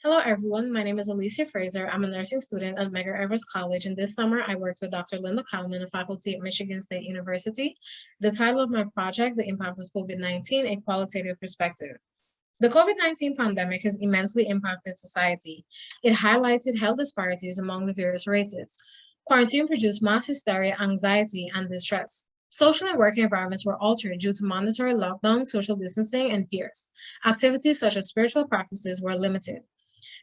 Hello, everyone. My name is Alicia Fraser. I'm a nursing student at Medgar Evers College, and this summer I worked with Dr. Linda Kalman, a faculty at Michigan State University. The title of my project, The Impact of COVID-19, A Qualitative Perspective. The COVID-19 pandemic has immensely impacted society. It highlighted health disparities among the various races. Quarantine produced mass hysteria, anxiety, and distress. Social and working environments were altered due to mandatory lockdown, social distancing, and fears. Activities such as spiritual practices were limited.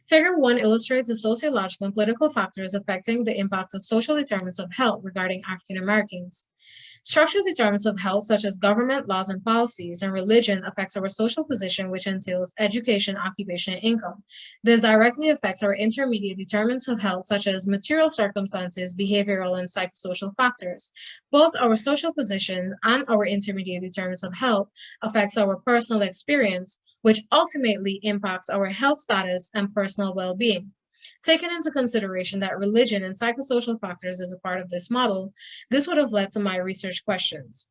Figure 1 illustrates the sociological and political factors affecting the impact of social determinants of health regarding African Americans. Structural determinants of health, such as government laws and policies, and religion, affects our social position, which entails education, occupation, and income. This directly affects our intermediate determinants of health, such as material circumstances, behavioral, and psychosocial factors. Both our social position and our intermediate determinants of health affects our personal experience, which ultimately impacts our health status and personal well-being. Taking into consideration that religion and psychosocial factors is a part of this model, this would have led to my research questions.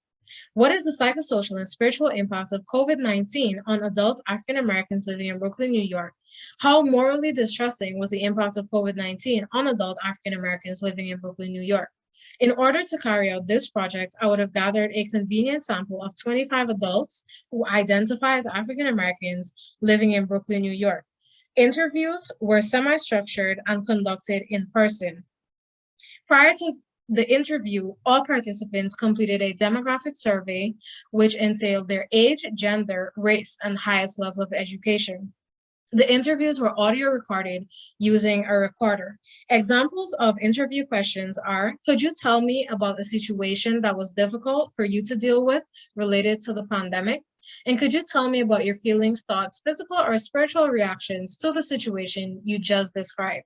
What is the psychosocial and spiritual impact of COVID-19 on adult African Americans living in Brooklyn, New York? How morally distressing was the impact of COVID-19 on adult African Americans living in Brooklyn, New York? In order to carry out this project, I would have gathered a convenient sample of 25 adults who identify as African Americans living in Brooklyn, New York. Interviews were semi-structured and conducted in person. Prior to the interview, all participants completed a demographic survey, which entailed their age, gender, race, and highest level of education. The interviews were audio recorded using a recorder. Examples of interview questions are, could you tell me about a situation that was difficult for you to deal with related to the pandemic? And could you tell me about your feelings, thoughts, physical or spiritual reactions to the situation you just described?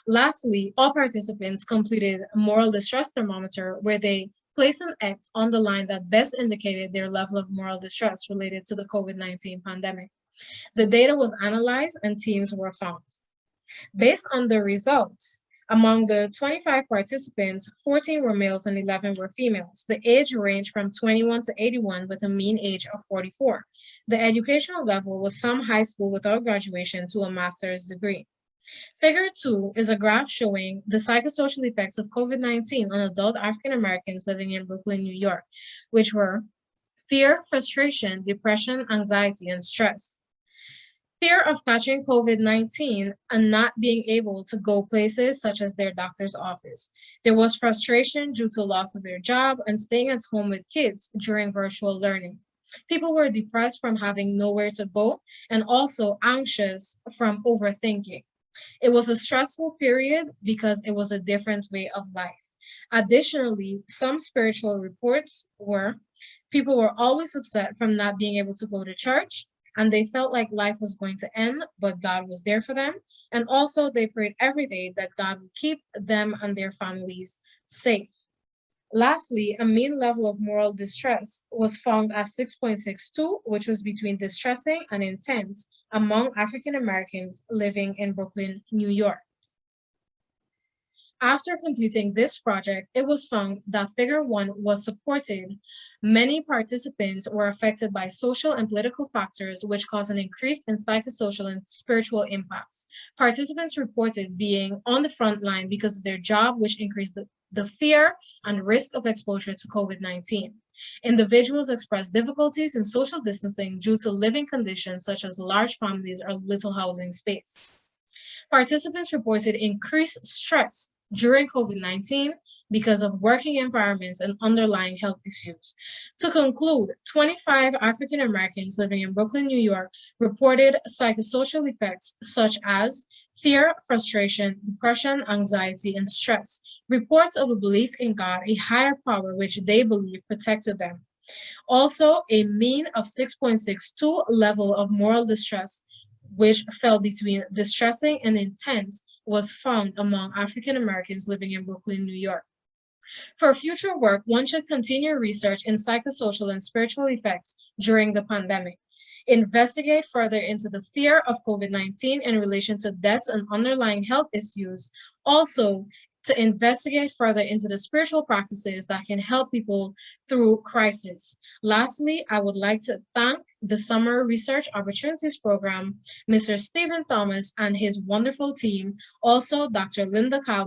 Lastly, all participants completed a moral distress thermometer where they placed an X on the line that best indicated their level of moral distress related to the COVID-19 pandemic. The data was analyzed and teams were found. Based on the results, among the 25 participants, 14 were males and 11 were females. The age ranged from 21 to 81 with a mean age of 44. The educational level was some high school without graduation to a master's degree. Figure 2 is a graph showing the psychosocial effects of COVID-19 on adult African Americans living in Brooklyn, New York, which were fear, frustration, depression, anxiety, and stress. Fear of catching COVID-19 and not being able to go places such as their doctor's office. There was frustration due to loss of their job and staying at home with kids during virtual learning. People were depressed from having nowhere to go and also anxious from overthinking. It was a stressful period because it was a different way of life. Additionally, some spiritual reports were people were always upset from not being able to go to church, and they felt like life was going to end, but God was there for them. And also, they prayed every day that God would keep them and their families safe. Lastly, a mean level of moral distress was found as 6.62, which was between distressing and intense among African Americans living in Brooklyn, New York. After completing this project, it was found that Figure 1 was supported. Many participants were affected by social and political factors, which caused an increase in psychosocial and spiritual impacts. Participants reported being on the front line because of their job, which increased the fear and risk of exposure to COVID-19. Individuals expressed difficulties in social distancing due to living conditions such as large families or little housing space. Participants reported increased stress during COVID-19 because of working environments and underlying health issues. To conclude, 25 African Americans living in Brooklyn, New York reported psychosocial effects such as fear, frustration, depression, anxiety, and stress. Reports of a belief in God, a higher power which they believe protected them. Also, a mean of 6.62 level of moral distress, which fell between distressing and intense, was found among African Americans living in Brooklyn, New York. For future work, one should continue research in psychosocial and spiritual effects during the pandemic. Investigate further into the fear of COVID-19 in relation to deaths and underlying health issues. Also, to investigate further into the spiritual practices that can help people through crisis. Lastly, I would like to thank the Summer Research Opportunities Program, Mr. Stephen Thomas and his wonderful team, also Dr. Linda Kalman,